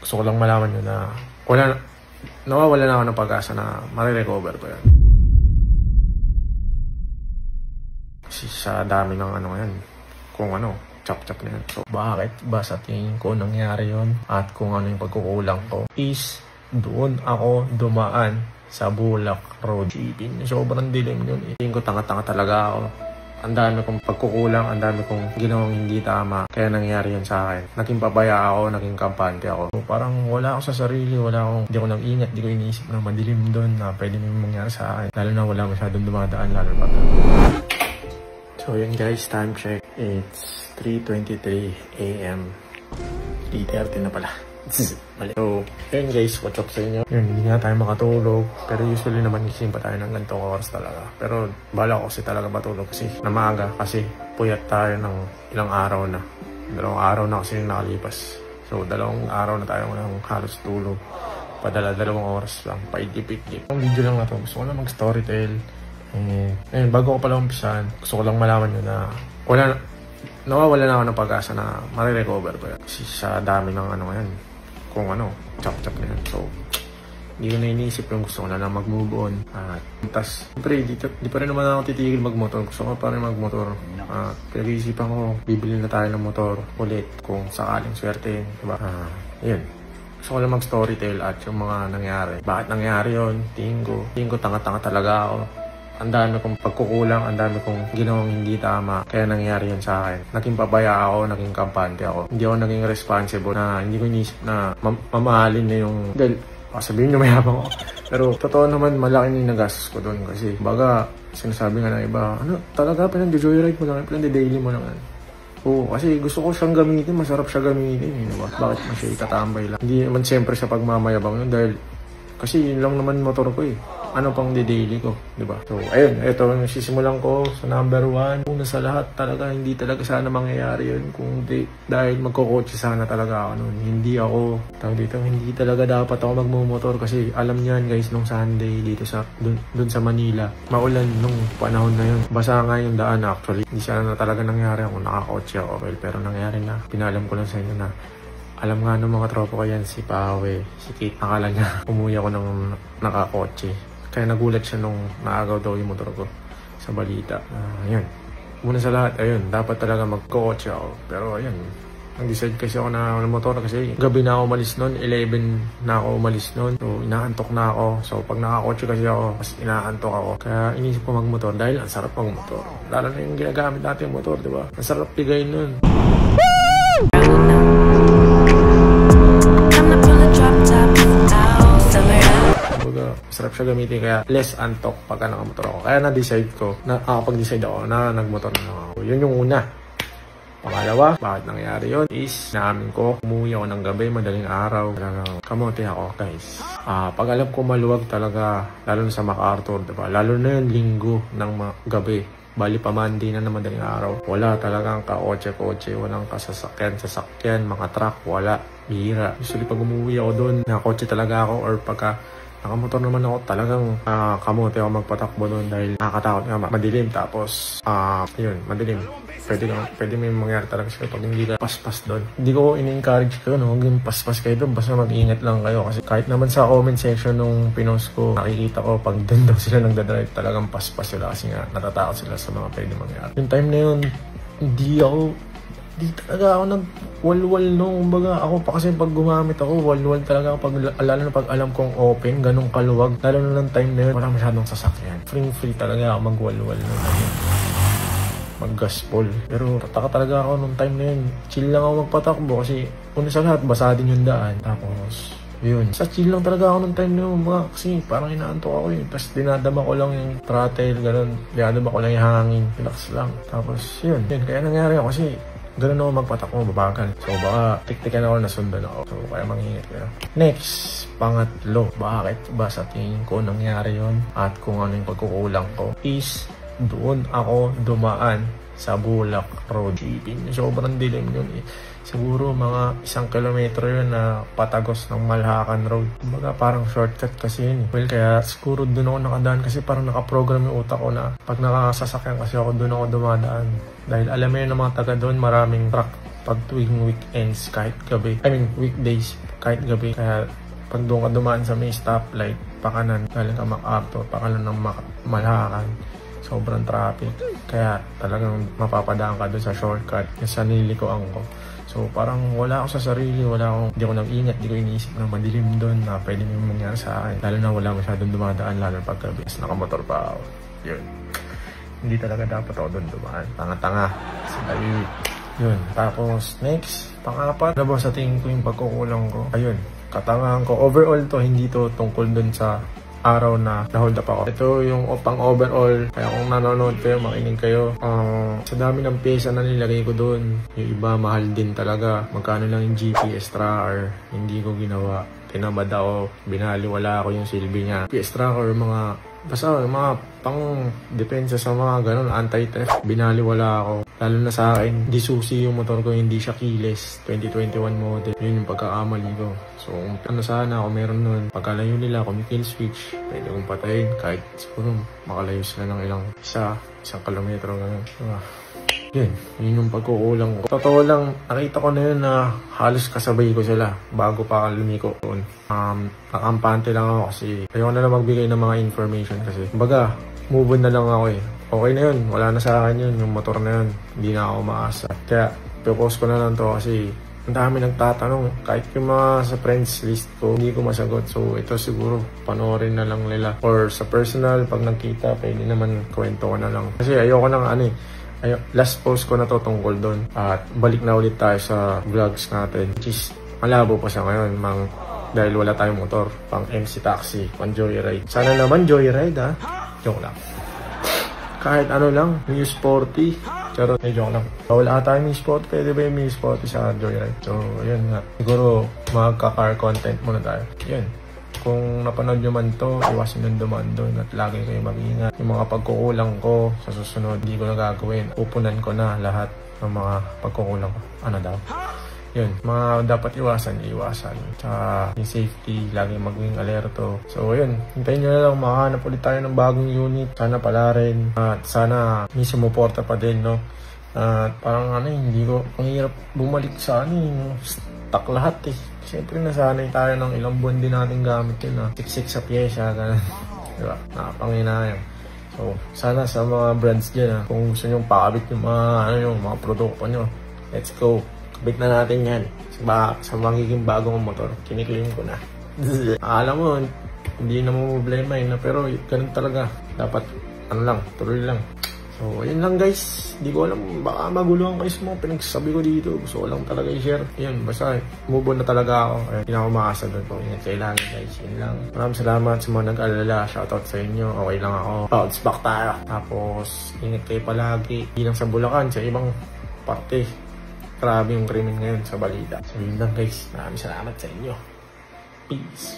Gusto ko lang malaman nyo na nawawala na ako ng pag-asa na marirecover ko yan. Kasi sa dami ng chop-chop na yan. So, bakit ba sa tingin ko nangyari yon at kung ano yung pagkukulang ko is doon ako dumaan sa Bulak Road. Sobrang dilim yun. Tingin ko tanga-tanga talaga ako. Ang dami kong pagkukulang, ang dami kong ginawang hindi tama. Kaya nangyari yun sa akin. Naging pabaya ako, naging kampante ako. So, parang wala ako sa sarili, hindi ako nang-ingat, di ko iniisip na madilim doon na pwede may mangyari sa akin. Lalo na wala masyadong dumadaan, lalo pa. So yun guys, time check. It's 3:23 AM. 3:30 na pala. Mali. So, yun guys, what's up sa inyo? Yun, hindi nga tayo makatulog. Pero usually naman gising pa tayo ng ganitong oras talaga. Pero bala ko kasi talaga matulog kasi na maaga. Kasi puyat tayo ng ilang araw na. 2 araw na kasi yung nakalipas. So, 2 araw na tayo ng halos tulog. Padala 2 oras lang. Paidip-idip. Ang video lang na to. Gusto ko lang mag-storytell. Ayun, bago ko pala umpisahan, gusto ko lang malaman nyo na nawawala na ako ng pag-asa na marirecover ko yan. Kasi sa dami ng chop-chop na yan. So, hindi ko na iniisip yung gusto ko na lang mag-move on. Tapos, siyempre, di pa rin naman ako titigil mag-motor. Gusto ko pa rin mag-motor. Pinag-iisipan ko, bibili na tayo ng motor ulit kung sakaling swerte. Diba? Yun. Gusto ko lang mag-storytell at yung mga nangyari. Bakit nangyari yun? Tingin ko tanga-tanga talaga ako. Ang dami kong pagkukulang, ang dami kong ginawang hindi tama. Kaya nangyari yun sa akin. Naging pabaya ako, naging kampante ako. Hindi ako naging responsible na hindi ko inisip na mamahalin na yung... Dahil, sabihin nyo mayabang ako. Pero totoo naman, malaki na yung nagastos ko doon. Kasi baga, sinasabi nga ng iba, talaga pinag-joyride mo lang, pinag-daily mo lang. Oo, kasi gusto ko siyang gamitin, masarap siya gamitin. Diba? Bakit mo siya itatambay lang? Hindi naman siyempre sa pagmamayabang yun dahil kasi yun lang naman motor ko eh. Ano pang di-daily ko, di ba? So, ayun, ito yung sisimulan ko sa number 1. Una sa lahat, talaga, hindi talaga sana mangyayari yun. Kung di, dahil magkukotse sana talaga ako noon. Hindi talaga dapat ako magmumotor kasi alam niyan guys, nung Sunday dito dun sa Manila, maulan nung panahon na yun. Basa nga yung daan actually. Hindi sana na talaga nangyari ako, nakakotse ako. Well, pero nangyari na. Pinalam ko lang sa inyo na alam nga nung mga tropa ko yan, si Pawe, si Kate, nakala niya umuwi ako ng nakakotse. Kaya nagulat siya nung naagaw daw yung motor ko sa balita. Ayun. Muna sa lahat, ayun, dapat talaga magkotse ako. Pero ayun, nag-decide kasi ako na motor kasi gabi na ako umalis nun, 11 na ako umalis nun. So, inaantok na ako. So, pag nakakotse kasi ako, mas inaantok ako. Kaya inisip ko magmotor dahil ang sarap magmotor. Lalo na yung ginagamit natin yung motor, di ba? Ang sarap bigay nun. Sarap siya gamitin kaya less antok pagka nakamotor ako. Kaya na-decide ko, nakakapag-decide ako na nagmotor na lang ako. Yun yung una. Pangalawa, bakit nangyari yun is naamin ko, umuwi ako ng gabi, madaling araw. Kamote ako guys. Pag alam ko maluwag talaga, lalo na sa MacArthur, diba? Lalo na yun linggo ng gabi. Bali pa Monday na madaling araw. Wala talagang ka-kotse-kotse, walang kasasakyan, mga truck, wala. Bihira. Usually pag umuwi ako doon, nakakotse talaga ako or pagka nakamotor naman ako, talagang kamote ako magpatakbo doon dahil nakakatakot nga madilim. Tapos, yun, madilim. Pwede may mangyari talaga sa'yo pag hindi ka paspas doon. Hindi ko in-encourage kayo, no? Huwag yung paspas kayo doon. Basta mag-ingat lang kayo. Kasi kahit naman sa comment section nung pinost ko, nakikita ko pag doon daw sila nagdadrive, talagang paspas sila kasi nga natatakot sila sa mga pwede mangyari. Yung time na yun, Di talaga ako nag-walwal no. Kumbaga ako pa kasi pag gumamit ako, walwal talaga ako lalo na pag alam kong open, ganong kaluwag. Lalo na ng time na yun, wala masyadong sasakyan. Free talaga ako mag-walwal no. Mag-gaspol. Pero tataka talaga ako nung time na yun. Chill lang ako magpatakbo kasi una sa lahat, basa din yung daan. Tapos, yun. Sa chill lang talaga ako nung time na yun. Kasi parang inaantok ako yun. Tapos dinadama ko lang yung throttle, gano'n. Dinadama ko lang yung hangin. Relax lang. Tapos, yun. Kaya nangyari ako kasi doon ako magpatakbo, babagal. So baka tiktikan ako, nasundan ako. So kaya mangingat kayo. Next, pangatlo. Bakit ba sa tingin ko nangyari yon at kung ano yung pagkukulang ko is doon ako dumaan sa Bulak Road. Sobrang dilim yun eh. Siguro mga 1 kilometro yun na patagos ng Malhacan Road. Kumbaga parang shortcut kasi yun eh. Well, kaya siguro doon ako nakadaan kasi parang nakaprogram yung utak ko na pag nakasasakyan kasi ako doon ako dumadaan. Dahil alam mo yun ng mga taga doon, maraming truck pag tuwing weekends kahit gabi. I mean weekdays kahit gabi. Kaya pag doon ka dumaan sa may stoplight, pakanan, galing ka MacArthur, pakanan ng Malacan, sobrang traffic. Kaya talagang mapapadaan ka doon sa shortcut na sa nililikuan ko. So parang wala ako sa sarili, hindi ako nag-ingat, hindi ko iniisip na madilim doon na pwede may mangyari sa akin. Lalo na wala masyadong dumadaan, lalo na paggabi. Nakamotor pa ako. Yun. Hindi talaga dapat ako doon dumaan. Tanga-tanga. Yun. Tapos next, pang-apat, na ba sa tingin ko yung pagkukulang ko? Ayun, katangahan ko. Overall to, hindi to tungkol doon sa araw na na-hold up ako. Ito yung pang overall. Kaya kung nanonood kayo, makinig kayo. Sa dami ng pyesa na nilagay ko doon, yung iba mahal din talaga. Magkano lang yung GP extra or hindi ko ginawa. Tinamad ako, binaliwala ako yung silbi niya. GP extra or basta mga pang depensa sa mga ganun, anti-theft. Binaliwala ako. Lalo na sa akin, di susi yung motor ko, hindi siya keyless. 2021 model. Yun yung pagkakamali ko. So, sana ako meron nun. Pagkalayo nila, kung may kill switch, pwede kong patayin. Kahit siguro makalayo sila ng isang kilometro. Ganun. Yun yung pagkukulang ko. Totoo lang, nakita ko na yun na halos kasabay ko sila bago pa lumiko doon. Nakampante lang ako kasi ayaw na lang magbigay ng mga information kasi kumbaga, move on na lang ako eh. Okay na yun, wala na sa akin yun, yung motor na yun, hindi na ako maasa. Kaya, propose ko na lang to kasi ang dami nagtatanong. Kahit yung mga sa friends list ko, hindi ko masagot. So, ito siguro, panoorin na lang nila. Or sa personal, pag nagkita, pwede naman kwento ko na lang. Kasi ayoko nang last post ko na to tungkol doon. At balik na ulit tayo sa vlogs natin. Which is, malabo pa siya ngayon, dahil wala tayong motor. Pang MC Taxi, pang Joyride. Sana naman Joyride ha. Joke lang. Kahit ano lang, Mio Sporty. Charot, joke lang. Wala tayong Mio Sporty. Pwede ba yung Mio Sporty sa Joyride? So, yun nga. Siguro, magka-car content muna tayo. Yun. Kung napanood nyo man to, iwasin nang dumaan doon at lagi kayo mag-ingat. Yung mga pagkukulang ko sa susunod, hindi ko na gagawin. Upunan ko na lahat ng mga pagkukulang ko. Ano daw? Yun, mga dapat iwasan. Tsaka yung safety, lagi maging alerto. So yun, hintayin nyo na lang, makahanap ulit tayo ng bagong unit. Sana pala rin. At sana may sumuporta pa din, no? At parang hindi ko, ang hirap bumalik sa stock lahat eh. Siyempre nasanay tayo ng ilang buwan din natin gamit yun, siksik sa pyesa, gano'n. Diba? Nakapanginayang. So, sana sa mga brands dyan, kung gusto nyo pakabit yung mga produkto nyo, let's go. Kabit na natin yan. Sa magiging bagong motor, kiniklaim ko na. Alam mo, hindi na mo problema yun, pero ganun talaga. Dapat, tuloy lang. So, ayun lang guys. Hindi ko alam, baka maguluhan kayo sa mga pinagsasabi ko dito. Gusto ko lang talaga i-share. Yun, basta move on na talaga ako. Ayun, hindi na ako makasa doon. Ingat kayo lang guys. Yun lang. Maraming salamat sa mga nag-alala. Shoutout sa inyo. Okay lang ako. Bounce back tayo. Tapos, ingat kayo palagi. Hindi lang sa Bulacan, sa ibang parte. Grabe yung krimen ngayon sa balita. So, yun lang guys. Maraming salamat sa inyo. Peace.